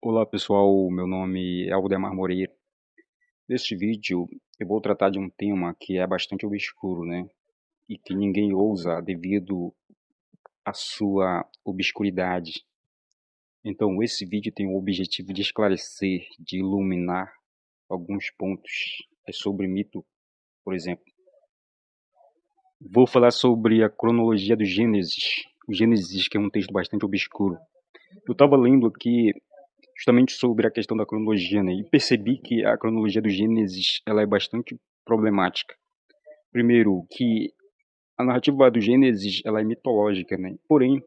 Olá pessoal, meu nome é Aldemar Moreira. Neste vídeo eu vou tratar de um tema que é bastante obscuro, né? E que ninguém ousa devido à sua obscuridade. Então esse vídeo tem o objetivo de esclarecer, de iluminar alguns pontos sobre mito, por exemplo. Vou falar sobre a cronologia do Gênesis. O Gênesis, que é um texto bastante obscuro. Eu estava lendo aqui justamente sobre a questão da cronologia, né? E percebi que a cronologia do Gênesis ela é bastante problemática. Primeiro, que a narrativa do Gênesis ela é mitológica, né? Porém,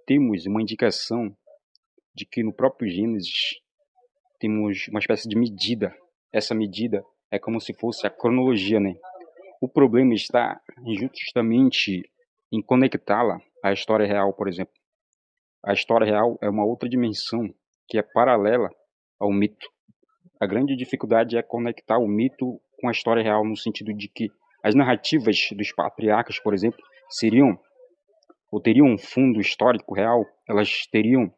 temos uma indicação de que no próprio Gênesis temos uma espécie de medida. Essa medida é como se fosse a cronologia, né? O problema está justamente em conectá-la à história real, por exemplo. A história real é uma outra dimensão que é paralela ao mito. A grande dificuldade é conectar o mito com a história real, no sentido de que as narrativas dos patriarcas, por exemplo, seriam ou teriam um fundo histórico real, elas teriam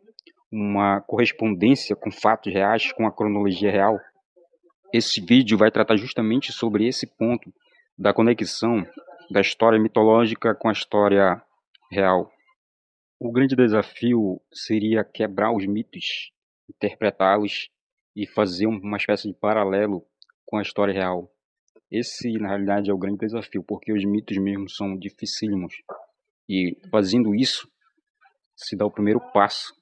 uma correspondência com fatos reais, com a cronologia real. Esse vídeo vai tratar justamente sobre esse ponto da conexão da história mitológica com a história real. O grande desafio seria quebrar os mitos, interpretá-los e fazer uma espécie de paralelo com a história real. Esse, na realidade, é o grande desafio, porque os mitos mesmo são dificílimos. E fazendo isso, se dá o primeiro passo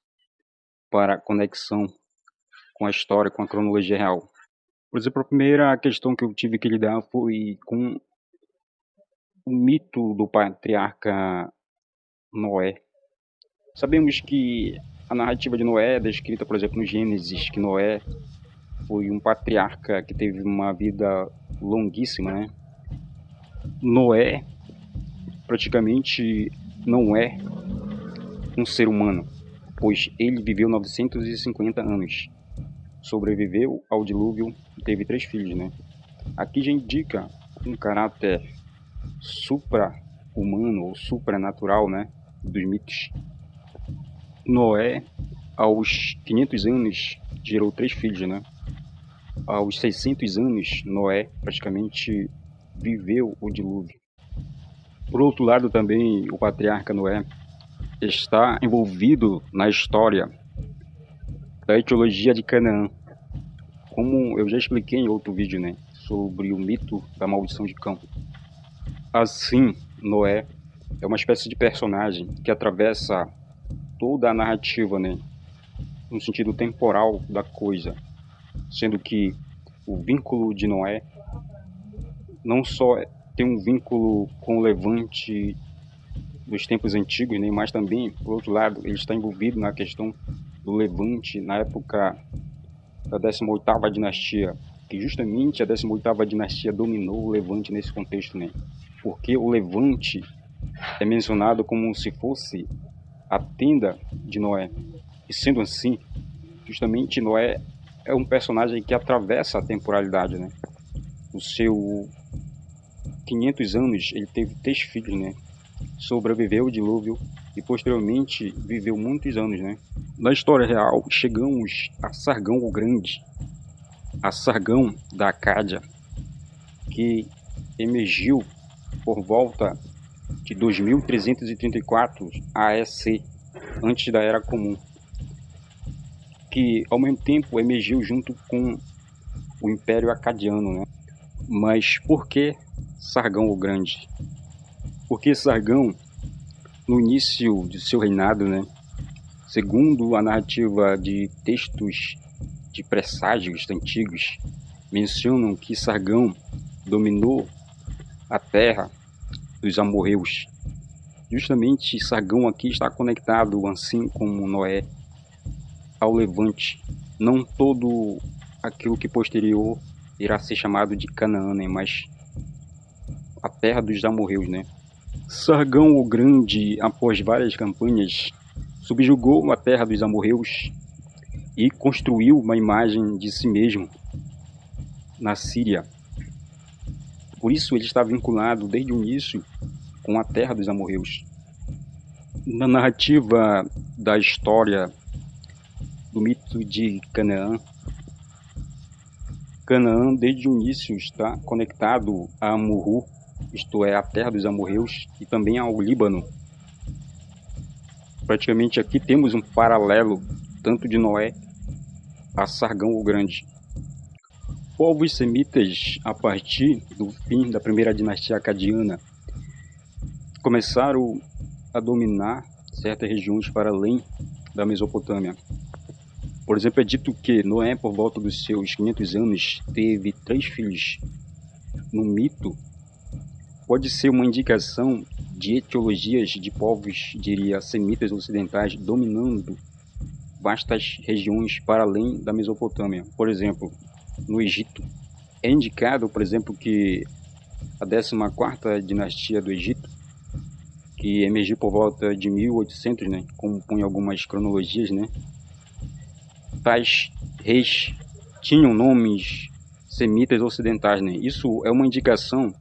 para a conexão com a história, com a cronologia real. Por exemplo, a primeira questão que eu tive que lidar foi com o mito do patriarca Noé. Sabemos que a narrativa de Noé é descrita, por exemplo, no Gênesis, que Noé foi um patriarca que teve uma vida longuíssima, né? Noé praticamente não é um ser humano, pois ele viveu 950 anos. Sobreviveu ao dilúvio e teve 3 filhos, né? Aqui já indica um caráter supra-humano ou supranatural, né? Dos mitos. Noé, aos 500 anos, gerou 3 filhos, né? Aos 600 anos, Noé praticamente viveu o dilúvio. Por outro lado, também o patriarca Noé está envolvido na história da etiologia de Canaã. Como eu já expliquei em outro vídeo, né, sobre o mito da maldição de Cão. Assim, Noé é uma espécie de personagem que atravessa toda a narrativa, né, no sentido temporal da coisa, sendo que o vínculo de Noé não só tem um vínculo com o levante dos tempos antigos, né, mas também, por outro lado, ele está envolvido na questão do levante na época da 18ª dinastia, que justamente a 18ª dinastia dominou o levante nesse contexto, né? Porque o levante é mencionado como se fosse a tenda de Noé. E sendo assim, justamente Noé é um personagem que atravessa a temporalidade, né? O seu 500 anos, ele teve 3 filhos, né? Sobreviveu o dilúvio e posteriormente viveu muitos anos, né? Na história real, chegamos a Sargão o Grande, a Sargão da Acádia, que emergiu por volta de 2334 AEC, antes da Era Comum, que ao mesmo tempo emergiu junto com o Império Acadiano, né? Mas por que Sargão o Grande? Porque Sargão, no início de seu reinado, né, segundo a narrativa de textos de presságios antigos, mencionam que Sargão dominou a terra dos amorreus. Justamente Sargão aqui está conectado, assim como Noé, ao levante. Não todo aquilo que posterior irá ser chamado de Canaã, né, mas a terra dos amorreus, né? Sargão o Grande, após várias campanhas, subjugou a terra dos amorreus e construiu uma imagem de si mesmo na Síria. Por isso ele está vinculado desde o início com a terra dos amorreus. Na narrativa da história do mito de Canaã. Canaã, desde o início, está conectado a Amurru, isto é, a terra dos amorreus, e também ao Líbano. Praticamente aqui temos um paralelo, tanto de Noé a Sargão o Grande. Povos semitas, a partir do fim da primeira dinastia acadiana, começaram a dominar certas regiões para além da Mesopotâmia. Por exemplo, é dito que Noé, por volta dos seus 500 anos, teve 3 filhos. No mito, pode ser uma indicação de etiologias de povos, diria, semitas ocidentais, dominando vastas regiões para além da Mesopotâmia. Por exemplo, no Egito, é indicado, por exemplo, que a 14ª dinastia do Egito, que emergiu por volta de 1800, né, como põe algumas cronologias, né, tais reis tinham nomes semitas ocidentais, né? Isso é uma indicação,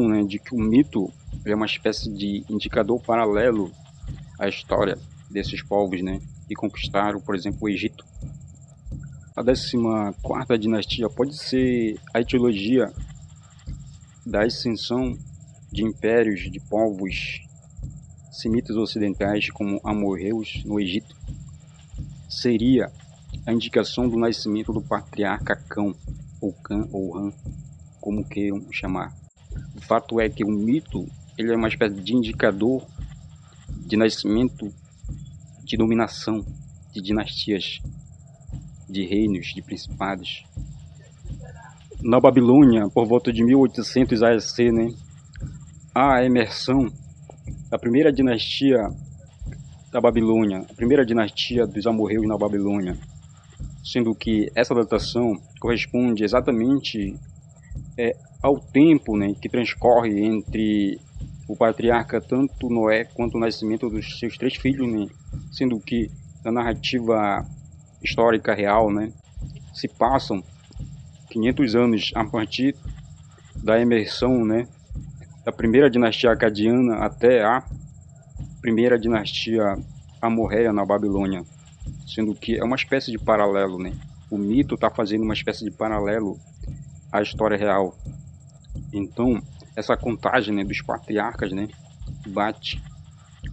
né, de que o mito é uma espécie de indicador paralelo à história desses povos, né, que conquistaram, por exemplo, o Egito. A 14ª dinastia pode ser a etiologia da ascensão de impérios de povos semitas ocidentais como amorreus no Egito. Seria a indicação do nascimento do patriarca Cão, ou Can, ou Ran, como queiram chamar. O fato é que o mito ele é uma espécie de indicador de nascimento, de dominação, de dinastias, de reinos, de principados. Na Babilônia, por volta de 1800 AEC, né, há a emersão da primeira dinastia da Babilônia, a primeira dinastia dos amorreus na Babilônia, sendo que essa datação corresponde exatamente ao tempo, né, que transcorre entre o patriarca tanto Noé quanto o nascimento dos seus 3 filhos, né, sendo que na narrativa histórica real, né, se passam 500 anos a partir da emersão, né, da primeira dinastia acadiana até a primeira dinastia amorreia na Babilônia, sendo que é uma espécie de paralelo, né? O mito está fazendo uma espécie de paralelo à história real. Então, essa contagem, né, dos patriarcas, né, bate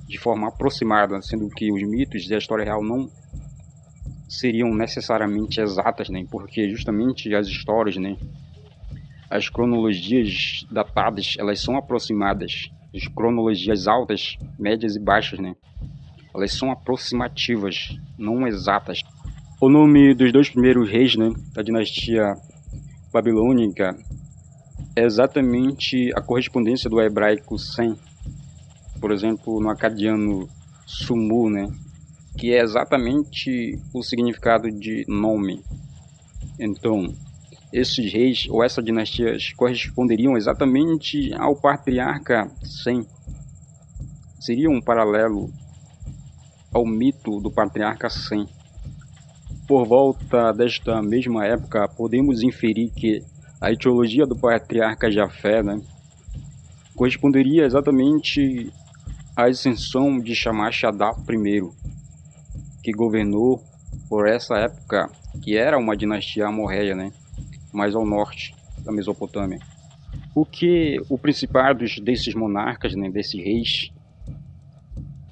de forma aproximada, sendo que os mitos e a história real não seriam necessariamente exatas, né? Porque justamente as histórias, né, as cronologias datadas, elas são aproximadas. As cronologias altas, médias e baixas, né, elas são aproximativas, não exatas. O nome dos 2 primeiros reis, né, da dinastia babilônica é exatamente a correspondência do hebraico Sem, por exemplo, no acadiano Sumu, né, que é exatamente o significado de nome. Então, esses reis ou essas dinastias corresponderiam exatamente ao patriarca Sem. Seria um paralelo ao mito do patriarca Sem. Por volta desta mesma época, podemos inferir que a etiologia do patriarca Jafé, né, corresponderia exatamente à ascensão de Shamash Adar I, que governou por essa época, que era uma dinastia amorreia, né, mais ao norte da Mesopotâmia. O que os principados desses monarcas, né, desses reis,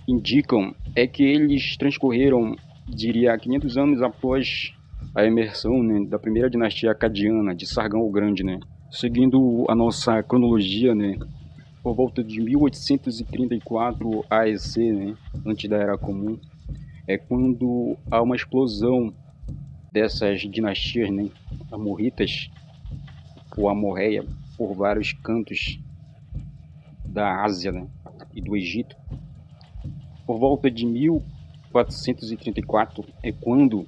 indicam é que eles transcorreram, diria, 500 anos após a emersão, né, da primeira dinastia acadiana, de Sargão o Grande, né. Seguindo a nossa cronologia, né, por volta de 1834 AEC, né, antes da Era Comum, é quando há uma explosão dessas dinastias, né, amorritas ou amorreia por vários cantos da Ásia, né, e do Egito. Por volta de 1434 é quando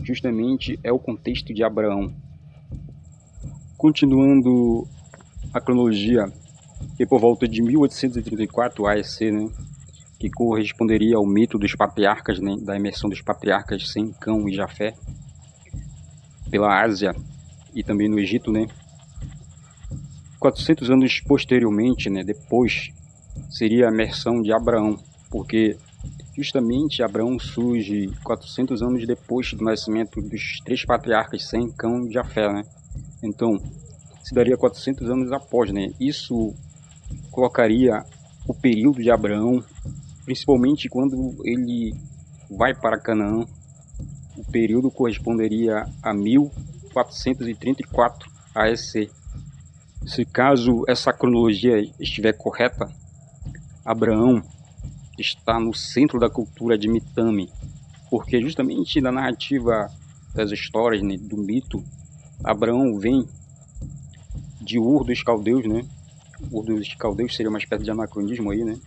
justamente é o contexto de Abraão. Continuando a cronologia, que por volta de 1834 AEC, né, que corresponderia ao mito dos patriarcas, né, da emersão dos patriarcas Sem, Cão e Jafé pela Ásia e também no Egito, né. 400 anos posteriormente, né, depois, seria a emersão de Abraão, porque Justamente Abraão surge 400 anos depois do nascimento dos três patriarcas Sem, Cão e Jafé, né? Então, se daria 400 anos após, né? Isso colocaria o período de Abraão, principalmente quando ele vai para Canaã, o período corresponderia a 1434 AEC. Se caso essa cronologia estiver correta, Abraão está no centro da cultura de Mitame, porque justamente na narrativa das histórias, né, do mito, Abraão vem de Ur dos Caldeus, né? Ur dos Caldeus seria uma espécie de anacronismo aí, né?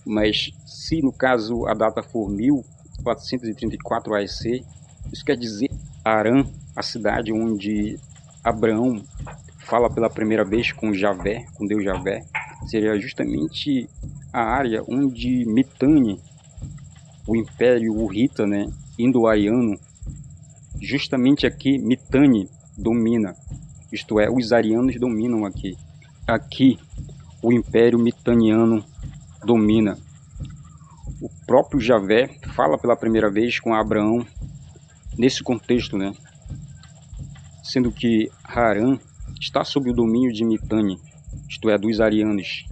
Mas se no caso a data for 1434 AEC, isso quer dizer Harã, a cidade onde Abraão fala pela primeira vez com Javé, com Deus Javé, seria justamente a área onde Mitanni, o Império Hurrita, né, indo-ariano, justamente aqui Mitanni domina, isto é, os arianos dominam aqui. Aqui o Império Mitanniano domina. O próprio Javé fala pela primeira vez com Abraão nesse contexto, né? Sendo que Harã está sob o domínio de Mitanni, isto é, dos arianos,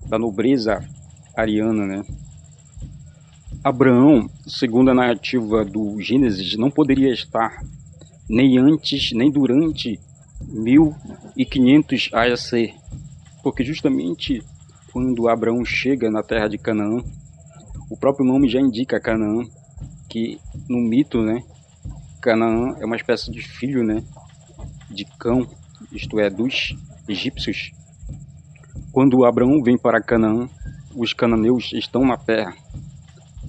da nobreza ariana, né? Abraão, segundo a narrativa do Gênesis, não poderia estar nem antes nem durante 1500 AEC, porque justamente quando Abraão chega na terra de Canaã, o próprio nome já indica Canaã, que no mito, né, Canaã é uma espécie de filho, né, de Cão, isto é, dos egípcios. Quando Abraão vem para Canaã, os cananeus estão na terra,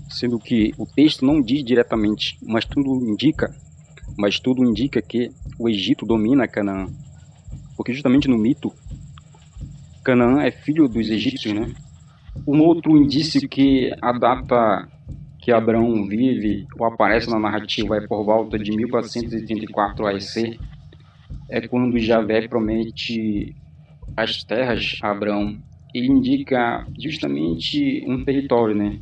sendo que o texto não diz diretamente, mas tudo indica que o Egito domina Canaã, porque justamente no mito Canaã é filho dos egípcios, né? Um outro indício que a data que Abraão vive ou aparece na narrativa é por volta de 1434 AEC, é quando Javé promete as terras a Abraão e indica justamente um território, né?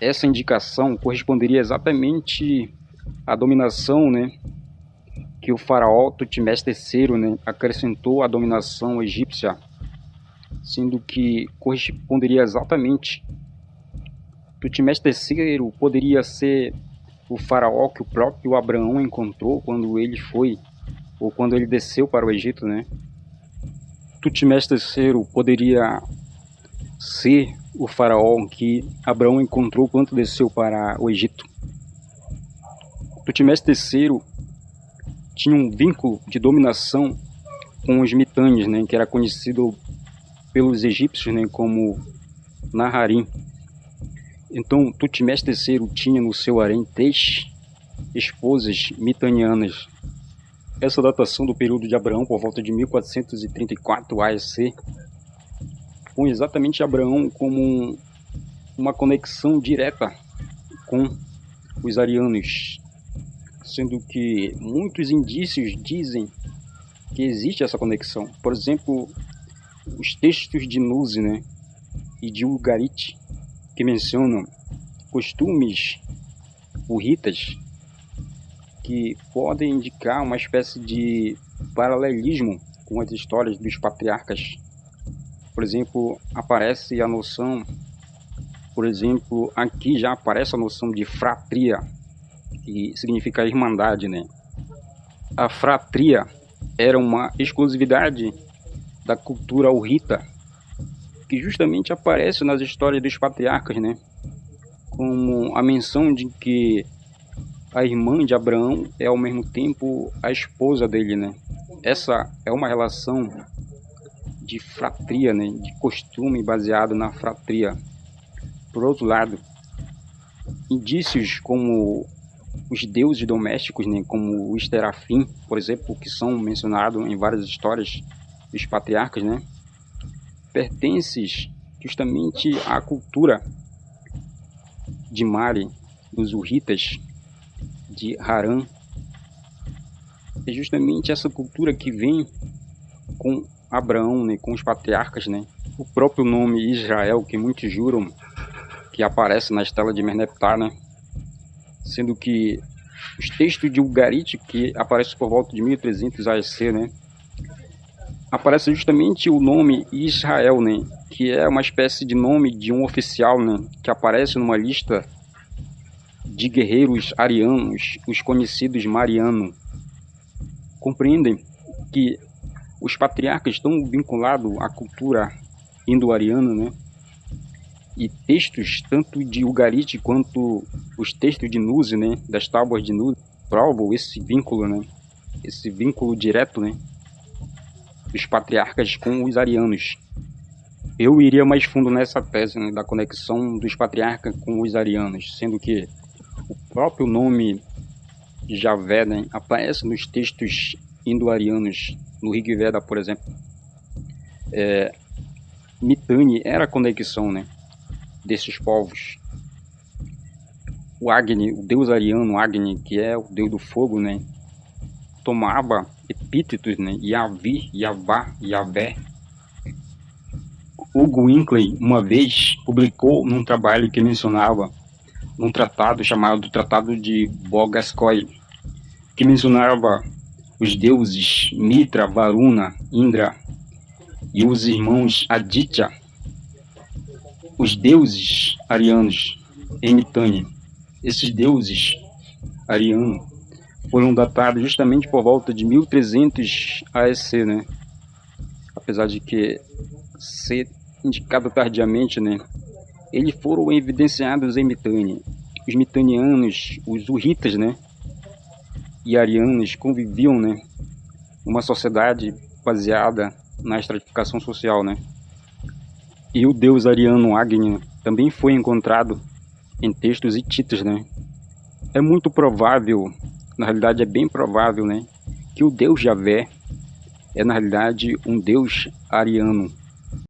Essa indicação corresponderia exatamente à dominação, né, que o faraó Tutmés III, né, acrescentou à dominação egípcia, sendo que corresponderia exatamente. Tutmés III poderia ser o faraó que o próprio Abraão encontrou quando ele foi, ou quando ele desceu para o Egito, né? Tutmés III poderia ser o faraó que Abraão encontrou quando desceu para o Egito. Tutmés III tinha um vínculo de dominação com os Mitannes, né, que era conhecido pelos egípcios, né, como Naharim. Então, Tutmés III tinha no seu harém 3 esposas mitanianas. Essa datação do período de Abraão, por volta de 1434 AEC, põe exatamente Abraão como uma conexão direta com os arianos, sendo que muitos indícios dizem que existe essa conexão. Por exemplo, os textos de Nuse, né, e de Ugarit, que mencionam costumes hurritas que podem indicar uma espécie de paralelismo com as histórias dos patriarcas. Por exemplo, aparece a noção, aqui já aparece a noção de fratria, que significa irmandade, né? A fratria era uma exclusividade da cultura hurrita, que justamente aparece nas histórias dos patriarcas, né? Como a menção de que a irmã de Abraão é ao mesmo tempo a esposa dele, né? Essa é uma relação de fratria, né? De costume baseado na fratria. Por outro lado, indícios como os deuses domésticos, né? Como o Esterafim, por exemplo, que são mencionados em várias histórias dos patriarcas, né? Pertences justamente à cultura de Mari, dos Hurritas, de Harã. É justamente essa cultura que vem com Abraão, né, com os patriarcas, né? O próprio nome Israel, que muitos juram que aparece na estela de Merneptah, né? Sendo que os textos de Ugarit, que aparecem por volta de 1300 AEC, né? Aparece justamente o nome Israel, né? Que é uma espécie de nome de um oficial, né? Que aparece numa lista de guerreiros arianos, os conhecidos Mariano. Compreendem que os patriarcas estão vinculados à cultura indo-ariana, né? E textos, tanto de Ugarit quanto os textos de Nuzi, né? Das tábuas de Nuzi, provam esse vínculo, né? Esse vínculo direto, né? Dos patriarcas com os arianos. Eu iria mais fundo nessa tese, né? Da conexão dos patriarcas com os arianos, sendo que o próprio nome Javé, né? Aparece nos textos indo-arianos, no Rig Veda, por exemplo. Mitanni era a conexão, né? Desses povos. O Agni, o deus ariano Agni, que é o deus do fogo, né? Tomava epítetos, né? Yavi, Yavá, Yavé. Hugo Hinckley, uma vez, publicou num trabalho que mencionava, num tratado chamado Tratado de Bogascoy, que mencionava os deuses Mitra, Varuna, Indra e os irmãos Aditya, os deuses arianos em Mitanni. Esses deuses arianos foram datados justamente por volta de 1300 AEC, né? Apesar de que ser indicado tardiamente, né? Eles foram evidenciados em Mitanni. Os mitanianos, os urritas, né? E arianos conviviam, né? Uma sociedade baseada na estratificação social, né? E o deus ariano Agni também foi encontrado em textos hititas, né? É muito provável, na realidade é bem provável, né? Que o deus Javé é na realidade um deus ariano,